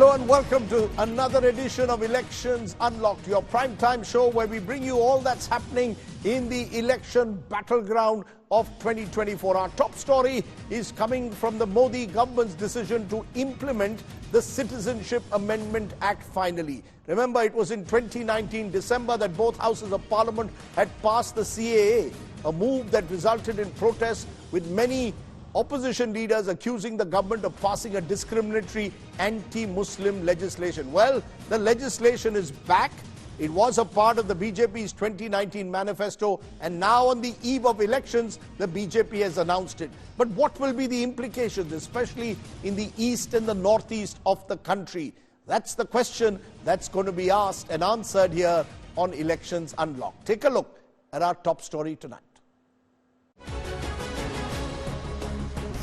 Hello and welcome to another edition of Elections Unlocked, your primetime show where we bring you all that's happening in the election battleground of 2024. Our top story is coming from the Modi government's decision to implement the Citizenship Amendment Act finally. Remember, it was in 2019 December that both houses of parliament had passed the CAA, a move that resulted in protests with many opposition leaders accusing the government of passing a discriminatory anti-Muslim legislation. Well, the legislation is back. It was a part of the BJP's 2019 manifesto, and now on the eve of elections, the BJP has announced it. But what will be the implications, especially in the east and the northeast of the country? That's the question that's going to be asked and answered here on Elections Unlocked. Take a look at our top story tonight.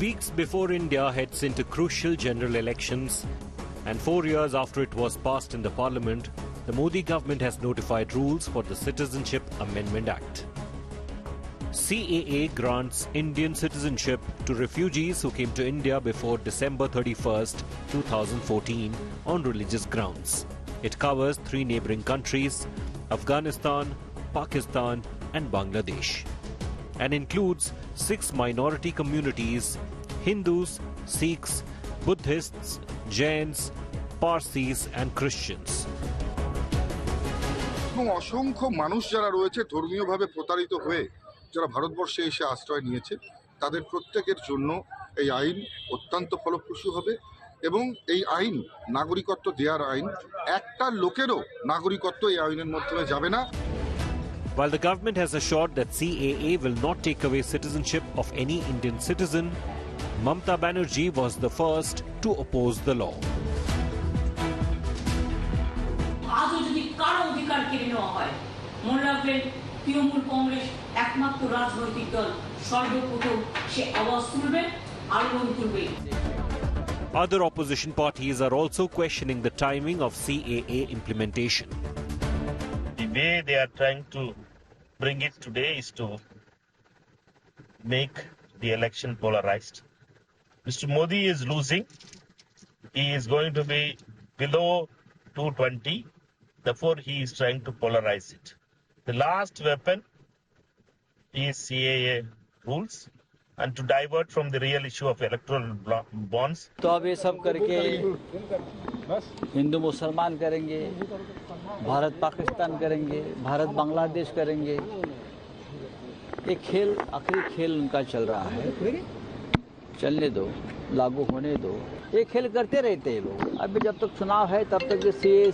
Weeks before India heads into crucial general elections and 4 years after it was passed in the parliament, the Modi government has notified rules for the Citizenship Amendment Act. CAA grants Indian citizenship to refugees who came to India before December 31st, 2014 on religious grounds. It covers 3 neighboring countries, Afghanistan, Pakistan and Bangladesh, and includes 6 minority communities: Hindus, Sikhs, Buddhists, Jains, Parsis and Christians. অসংখ্য মানুষ যারা রয়েছে ধর্মীয়ভাবে প্রতারিত হয়ে যারা ভারতবর্ষে এসে আশ্রয় নিয়েছে, তাদের প্রত্যেকের জন্য এই আইন অত্যন্ত ফলপ্রসূ হবে এবং এই আইন নাগরিকত্ব দেওয়ার আইন। একটা লোকেরও নাগরিকত্ব এই আইনের মাধ্যমে যাবে না। While the government has assured that CAA will not take away citizenship of any Indian citizen, Mamata Banerjee was the first to oppose the law. Other opposition parties are also questioning the timing of CAA implementation. The way they are trying to bring it today is to make the election polarized. Mr. Modi is losing. He is going to be below 220. Therefore, he is trying to polarize it. The last weapon is CAA rules and to divert from the real issue of electoral bonds. तो अब ये सब करके हिंदू मुसलमान करेंगे, भारत पाकिस्तान करेंगे, भारत बांग्लादेश करेंगे। ये खेल, आखिरी खेल उनका चल रहा है। चलने दो, लागू होने दो। ये खेल करते रहते हैं लोग। अभी जब तक चुनाव है तब तक ये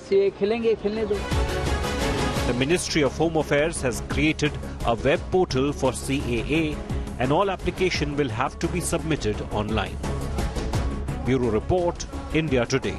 CAA खेलेंगे, खेलने दो। The Ministry of Home Affairs has created a web portal for CAA, and all application will have to be submitted online. Bureau Report, India Today.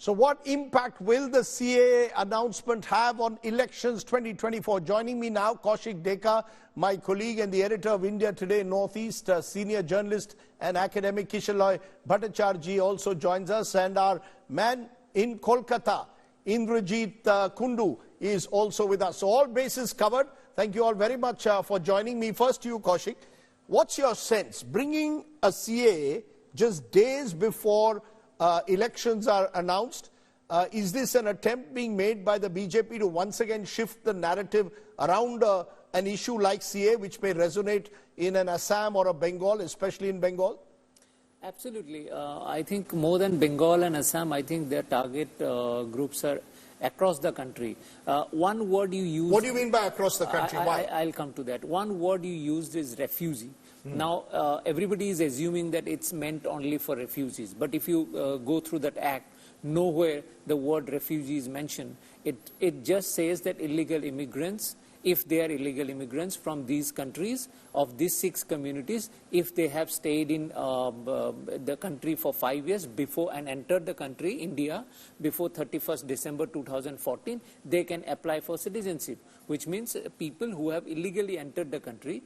So what impact will the CAA announcement have on elections 2024? Joining me now, Kaushik Deka, my colleague and the editor of India Today Northeast, senior journalist and academic Kishalay Bhattacharjee also joins us, and our man in Kolkata, Indrajit Kundu, is also with us. So all bases covered. Thank you all very much for joining me. First to you, Kaushik. What's your sense? Bringing a CAA just days before elections are announced, is this an attempt being made by the BJP to once again shift the narrative around an issue like CAA, which may resonate in an Assam or a Bengal, especially in Bengal? Absolutely. I think more than Bengal and Assam, I think their target groups are across the country. One word you use... What do you mean by across the country? Why? I'll come to that. One word you used is refugee. Now, everybody is assuming that it's meant only for refugees. But if you go through that act, nowhere the word refugee is mentioned. It just says that illegal immigrants, if they are illegal immigrants from these countries, of these 6 communities, if they have stayed in the country for 5 years before and entered the country, India, before 31st December 2014, they can apply for citizenship, which means people who have illegally entered the country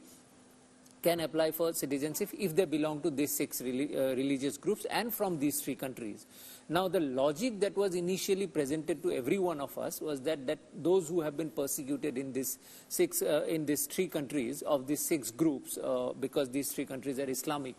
can apply for citizenship if they belong to these 6 religious groups and from these 3 countries. Now, the logic that was initially presented to every one of us was that those who have been persecuted in these 3 countries of these 6 groups, because these 3 countries are Islamic,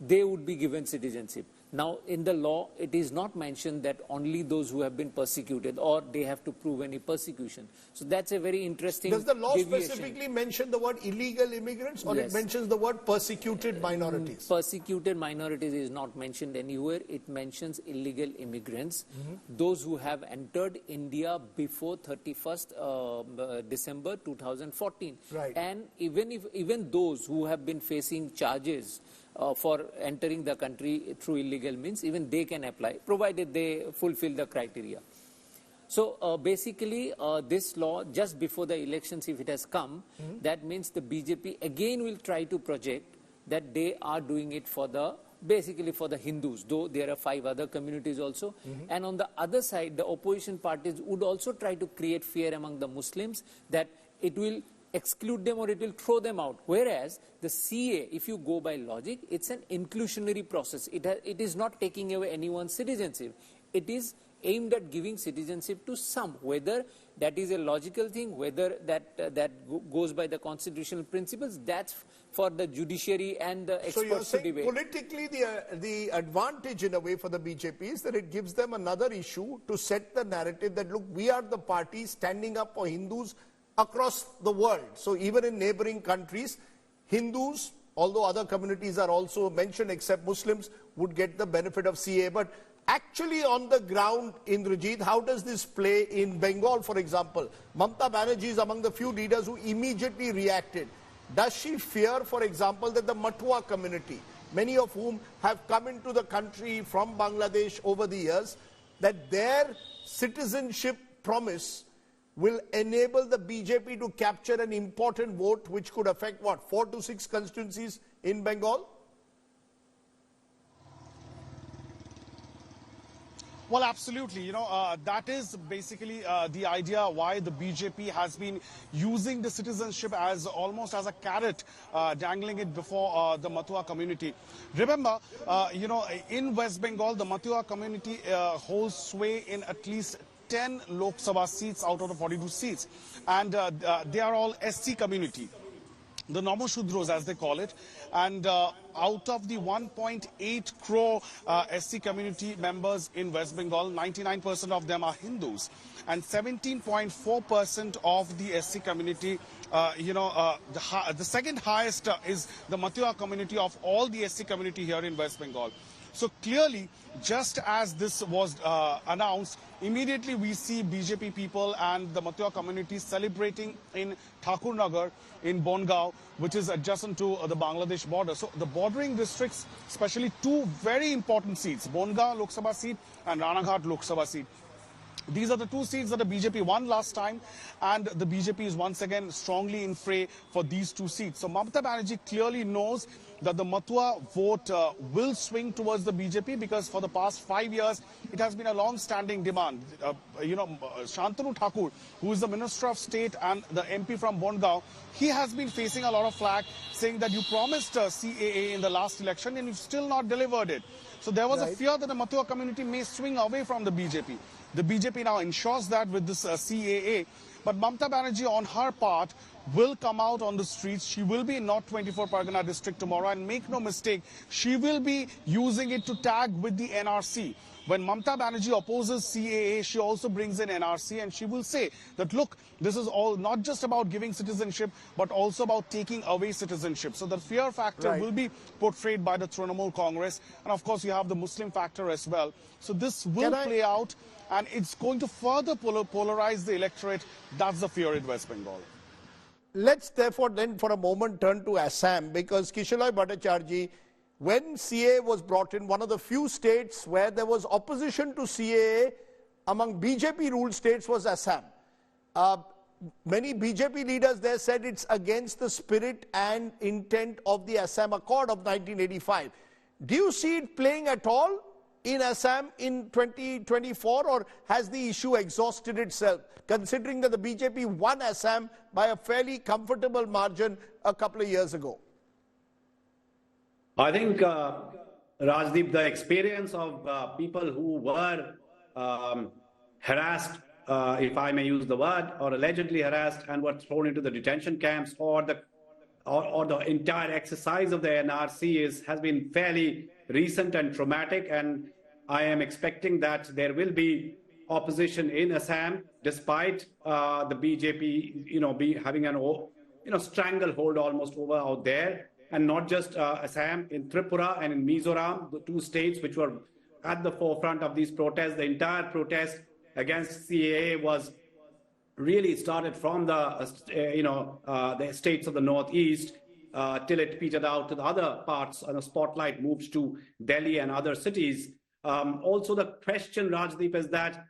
they would be given citizenship. Now, in the law, it is not mentioned that only those who have been persecuted or they have to prove any persecution. So that's a very interesting Does the law deviation. specifically mention the word illegal immigrants, or Yes. it mentions the word persecuted minorities? Persecuted minorities is not mentioned anywhere. It mentions illegal immigrants, those who have entered India before 31st December 2014. Right. And even those who have been facing charges for entering the country through illegal means, even they can apply, provided they fulfill the criteria. So basically, this law, just before the elections, if it has come, that means the BJP again will try to project that they are doing it for the, basically for the Hindus, though there are 5 other communities also. And on the other side, the opposition parties would also try to create fear among the Muslims that it will exclude them or it will throw them out. Whereas the CA, if you go by logic, it's an inclusionary process. It is not taking away anyone's citizenship. It is aimed at giving citizenship to some, whether that is a logical thing, whether that goes by the constitutional principles, that's for the judiciary and the experts So you're to saying debate. politically the advantage in a way for the BJP is that it gives them another issue to set the narrative that, look, we are the party standing up for Hindus across the world. So even in neighboring countries, Hindus, although other communities are also mentioned except Muslims, would get the benefit of CA. But actually on the ground, Indrajit, how does this play in Bengal, for example? Mamata Banerjee is among the few leaders who immediately reacted. Does she fear, for example, that the Matua community, many of whom have come into the country from Bangladesh over the years, that their citizenship promise will enable the BJP to capture an important vote which could affect, what, 4 to 6 constituencies in Bengal? Well, absolutely. You know, that is basically the idea why the BJP has been using the citizenship as almost as a carrot, dangling it before the Matua community. Remember, you know, in West Bengal, the Matua community holds sway in at least 10 Lok Sabha seats out of the 42 seats. And they are all SC community, the Nomoshudros as they call it. And out of the 1.8 crore SC community members in West Bengal, 99% of them are Hindus. And 17.4% of the SC community, the second highest is the Matua community of all the SC community here in West Bengal. So clearly, just as this was announced, immediately we see BJP people and the Matua community celebrating in Thakurnagar in Bongaon, which is adjacent to the Bangladesh border. So the bordering districts, especially 2 very important seats, Bongaon Lok Sabha seat and Ranaghat Lok Sabha seat. These are the 2 seats that the BJP won last time, and the BJP is once again strongly in fray for these 2 seats. So Mamata Banerjee clearly knows that the Matua vote will swing towards the BJP, because for the past 5 years, it has been a long-standing demand. Shantanu Thakur, who is the Minister of State and the MP from Bongaon, he has been facing a lot of flack, saying that you promised CAA in the last election and you've still not delivered it. So there was a fear that the Matua community may swing away from the BJP. The BJP now ensures that with this CAA. But Mamata Banerjee, on her part, will come out on the streets. She will be in North 24 Pargana district tomorrow. And make no mistake, she will be using it to tag with the NRC. When Mamata Banerjee opposes CAA, she also brings in NRC, and she will say that, look, this is all not just about giving citizenship, but also about taking away citizenship. So the fear factor will be portrayed by the Trinamool Congress. And of course, you have the Muslim factor as well. So this will play out, and it's going to further polarize the electorate. That's the fear in West Bengal. Let's therefore then for a moment turn to Assam, because Kishalai Bhattacharjee, when CAA was brought in, one of the few states where there was opposition to CAA among BJP-ruled states was Assam. Many BJP leaders there said it's against the spirit and intent of the Assam Accord of 1985. Do you see it playing at all in Assam in 2024, or has the issue exhausted itself, considering that the BJP won Assam by a fairly comfortable margin a couple of years ago? I think, Rajdeep, the experience of people who were harassed, if I may use the word, or allegedly harassed and were thrown into the detention camps, or the or the entire exercise of the NRC has been fairly recent and traumatic, and I am expecting that there will be opposition in Assam, despite the BJP, having an stranglehold almost over out there, and not just Assam, in Tripura and in Mizoram, the two states which were at the forefront of these protests. The entire protest against CAA was really started from the states of the Northeast till it petered out to the other parts, and the spotlight moves to Delhi and other cities. Also, the question, Rajdeep, is that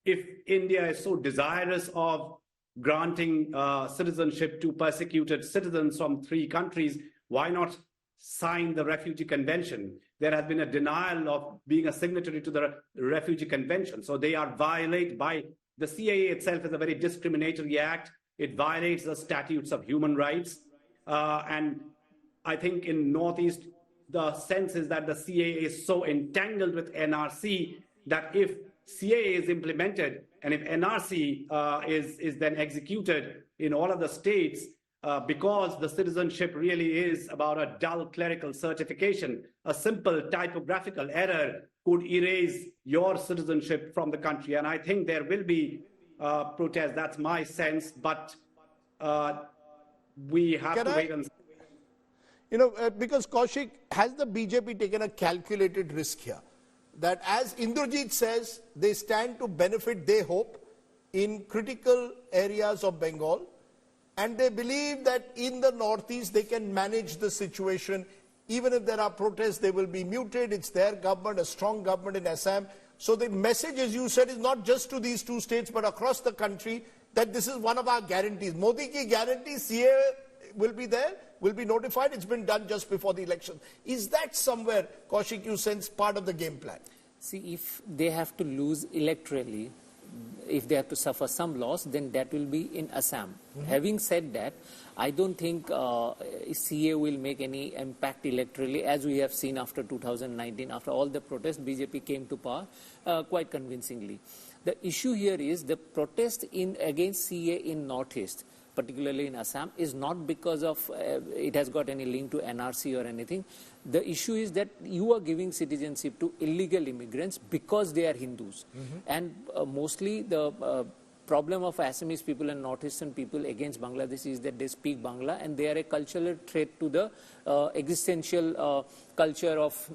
if India is so desirous of granting citizenship to persecuted citizens from 3 countries, why not sign the Refugee Convention? There has been a denial of being a signatory to the Refugee Convention. So they are violated by the CAA itself is a very discriminatory act. It violates the statutes of human rights. And I think in Northeast, the sense is that the CAA is so entangled with NRC that if CAA is implemented and if NRC is then executed in all of the states, because the citizenship really is about a dull clerical certification, a simple typographical error could erase your citizenship from the country. And I think there will be protests. That's my sense. But we have to wait and see. Because Kaushik, has the BJP taken a calculated risk here? That as Indrajit says, they stand to benefit, they hope, in critical areas of Bengal. And they believe that in the Northeast, they can manage the situation. Even if there are protests, they will be muted. It's their government, a strong government in Assam. So the message, as you said, is not just to these 2 states, but across the country, that this is one of our guarantees. Modi ki guarantee, CA will be there, will be notified. It's been done just before the election. Is that somewhere, Kaushik, you sense part of the game plan? See, if they have to lose electorally, if they have to suffer some loss, then that will be in Assam. Having said that, I don't think CA will make any impact electorally, as we have seen after 2019. After all the protests, BJP came to power quite convincingly. The issue here is the protest against CA in Northeast, particularly in Assam, is not because of it has got any link to NRC or anything. The issue is that you are giving citizenship to illegal immigrants because they are Hindus. And mostly the problem of Assamese people and Northeastern people against Bangladesh is that they speak Bangla and they are a cultural threat to the existential culture of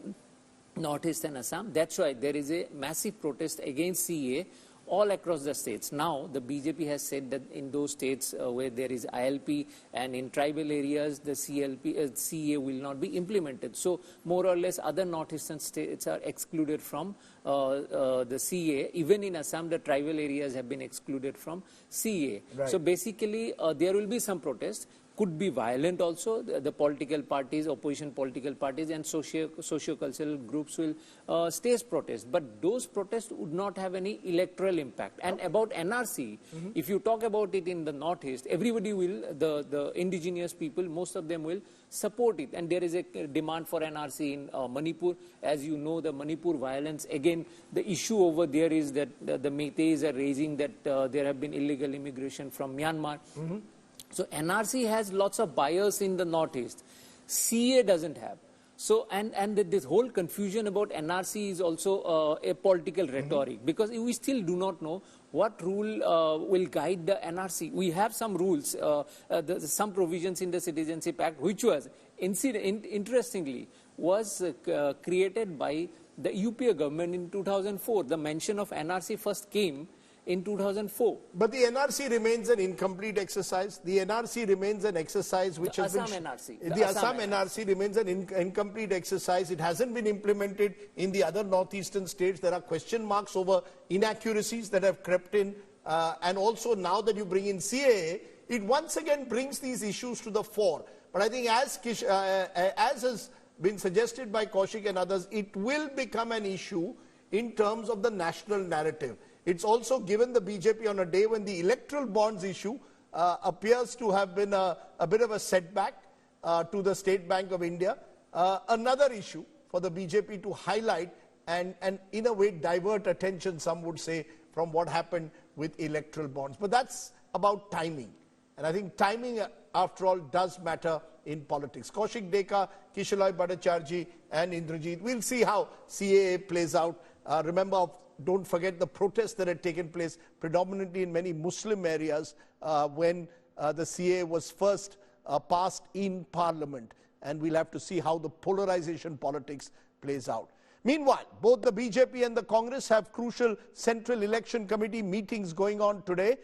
Northeast and Assam. That's why there is a massive protest against CA all across the states. Now, the BJP has said that in those states where there is ILP and in tribal areas, the CA will not be implemented. So, more or less, other northeastern states are excluded from the CA. Even in Assam, the tribal areas have been excluded from CA. Right. So, basically, there will be some protests. Could be violent also. The political parties, opposition political parties and socio-cultural groups will stage protest. But those protests would not have any electoral impact. And about NRC, if you talk about it in the Northeast, everybody will, the indigenous people, most of them will support it. And there is a demand for NRC in Manipur. As you know, the Manipur violence, again, the issue over there is that the Meiteis are raising that there have been illegal immigration from Myanmar. So NRC has lots of buyers in the Northeast. CA doesn't have. So, and this whole confusion about NRC is also a political rhetoric, because we still do not know what rule will guide the NRC. We have some rules, some provisions in the Citizenship Act, which was, interestingly, was created by the UPA government in 2004. The mention of NRC first came in 2004. But the NRC remains an incomplete exercise. The NRC remains an exercise which has been... The Assam NRC remains an incomplete exercise. It hasn't been implemented in the other northeastern states. There are question marks over inaccuracies that have crept in. And also now that you bring in CAA, it once again brings these issues to the fore. But I think as has been suggested by Kaushik and others, it will become an issue in terms of the national narrative. It's also given the BJP on a day when the electoral bonds issue appears to have been a bit of a setback to the State Bank of India. Another issue for the BJP to highlight and in a way divert attention, some would say, from what happened with electoral bonds. But that's about timing. And I think timing after all, does matter in politics. Kaushik Deka, Kishalai Bhattacharjee and Indrajit. We'll see how CAA plays out. Remember, don't forget the protests that had taken place predominantly in many Muslim areas when the CAA was first passed in Parliament. And we'll have to see how the polarization politics plays out. Meanwhile, both the BJP and the Congress have crucial Central Election Committee meetings going on today.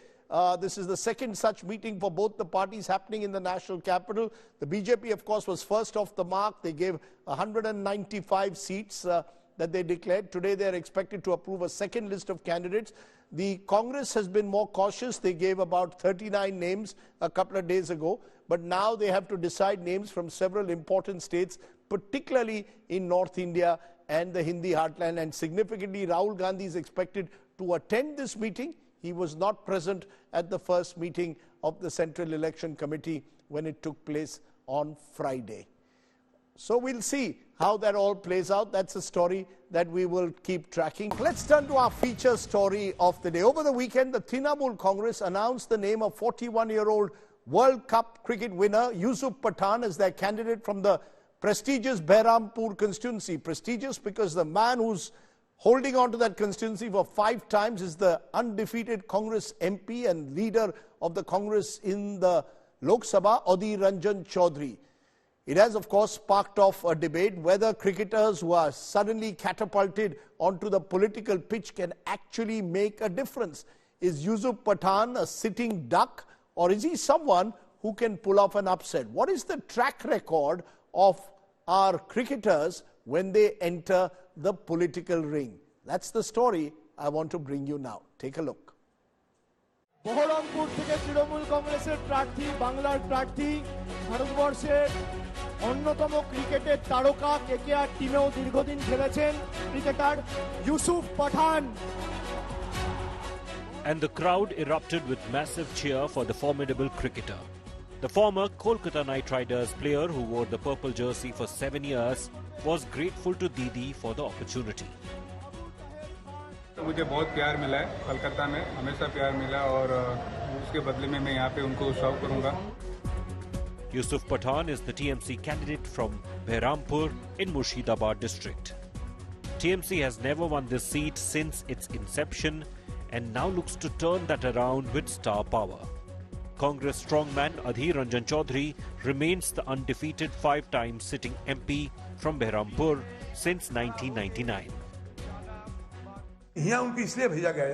This is the second such meeting for both the parties happening in the national capital. The BJP, of course, was first off the mark. They gave 195 seats that they declared. Today, they are expected to approve a second list of candidates. The Congress has been more cautious. They gave about 39 names a couple of days ago. But now they have to decide names from several important states, particularly in North India and the Hindi heartland. And significantly, Rahul Gandhi is expected to attend this meeting. He was not present at the first meeting of the Central Election Committee when it took place on Friday. So we'll see how that all plays out. That's a story that we will keep tracking. Let's turn to our feature story of the day. Over the weekend, the Trinamool Congress announced the name of 41-year-old World Cup cricket winner Yusuf Pathan as their candidate from the prestigious Behrampur constituency. Prestigious because the man who's holding on to that constituency for 5 times is the undefeated Congress MP and leader of the Congress in the Lok Sabha, Adhir Ranjan Chaudhary. It has, of course, sparked off a debate whether cricketers who are suddenly catapulted onto the political pitch can actually make a difference. Is Yusuf Pathan a sitting duck, or is he someone who can pull off an upset? What is the track record of our cricketers when they enter the political ring? That's the story I want to bring you now. Take a look. Baharampur থেকে তৃণমূল কংগ্রেসের প্রার্থী, বাংলার প্রার্থী, ভারতবর্ষের অন্যতম ক্রিকেটের তারকা, KKR টিমেও দীর্ঘদিন খেলেছেন cricketer Yusuf Pathan. And the crowd erupted with massive cheer for the formidable cricketer. The former Kolkata Knight Riders player who wore the purple jersey for 7 years was grateful to Didi for the opportunity. मुझे बहुत प्यार मिला है कलकत्ता में, हमेशा प्यार मिला और उसके बदले में मैं यहाँ पे उनको सर्व करूँगा। Yusuf Pathan is the TMC candidate from Behrampur in Murshidabad district. TMC has never won this seat since its inception and now looks to turn that around with star power. Congress strongman Adhir Ranjan Chaudhary remains the undefeated 5-time sitting MP from Behrampur since 1999. यहाँ उनको इसलिए भेजा गया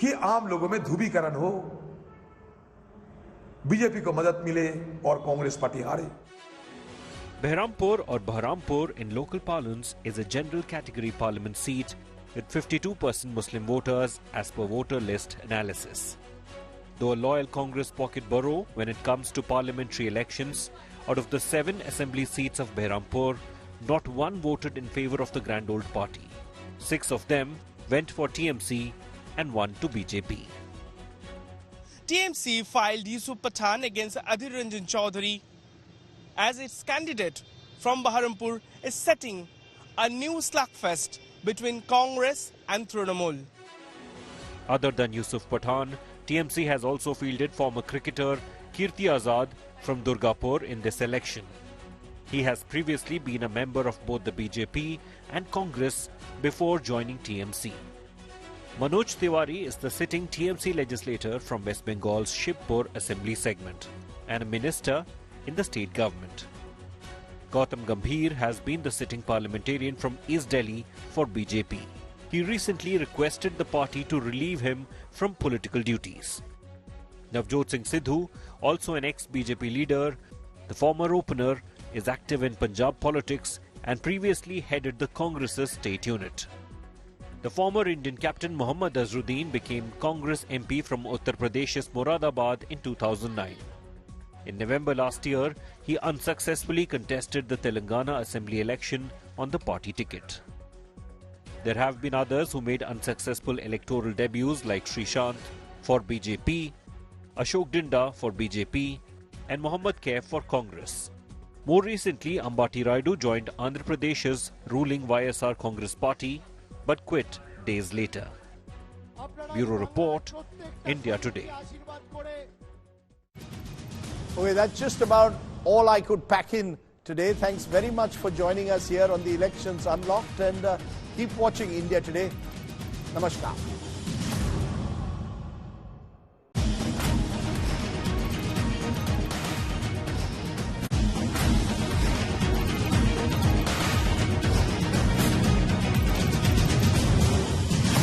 कि आम लोगों में ध्रुवीकरण हो, बीजेपी को मदद मिले और कांग्रेस पार्टी हारे। Behrampur or Bahrampur in local parlance is a general category parliament seat with 52% Muslim voters as per voter list analysis. Though a loyal Congress pocket borough when it comes to parliamentary elections, out of the 7 assembly seats of Behrampur, not one voted in favour of the Grand Old Party. 6 of them went for TMC and 1 to BJP. TMC filed Yusuf Pathan against Adhir Ranjan Chaudhary as its candidate from Baharampur is setting a new slugfest between Congress and Trinamool. Other than Yusuf Pathan, TMC has also fielded former cricketer Kirti Azad from Durgapur in this election. He has previously been a member of both the BJP and Congress before joining TMC. Manoj Tiwari is the sitting TMC legislator from West Bengal's Shibpur Assembly segment and a minister in the state government. Gautam Gambhir has been the sitting parliamentarian from East Delhi for BJP. He recently requested the party to relieve him from political duties. Navjot Singh Sidhu, also an ex-BJP leader, the former opener, is active in Punjab politics and previously headed the Congress's state unit. The former Indian captain Mohammad Azharuddin became Congress MP from Uttar Pradesh's Moradabad in 2009. In November last year, he unsuccessfully contested the Telangana Assembly election on the party ticket. There have been others who made unsuccessful electoral debuts like Srishant for BJP, Ashok Dinda for BJP and Mohammad Kaif for Congress. More recently, Ambati Raidu joined Andhra Pradesh's ruling YSR Congress party but quit days later. Bureau Report, India Today. Okay, that's just about all I could pack in today. Thanks very much for joining us here on the Elections Unlocked, and keep watching India Today. Namaskar.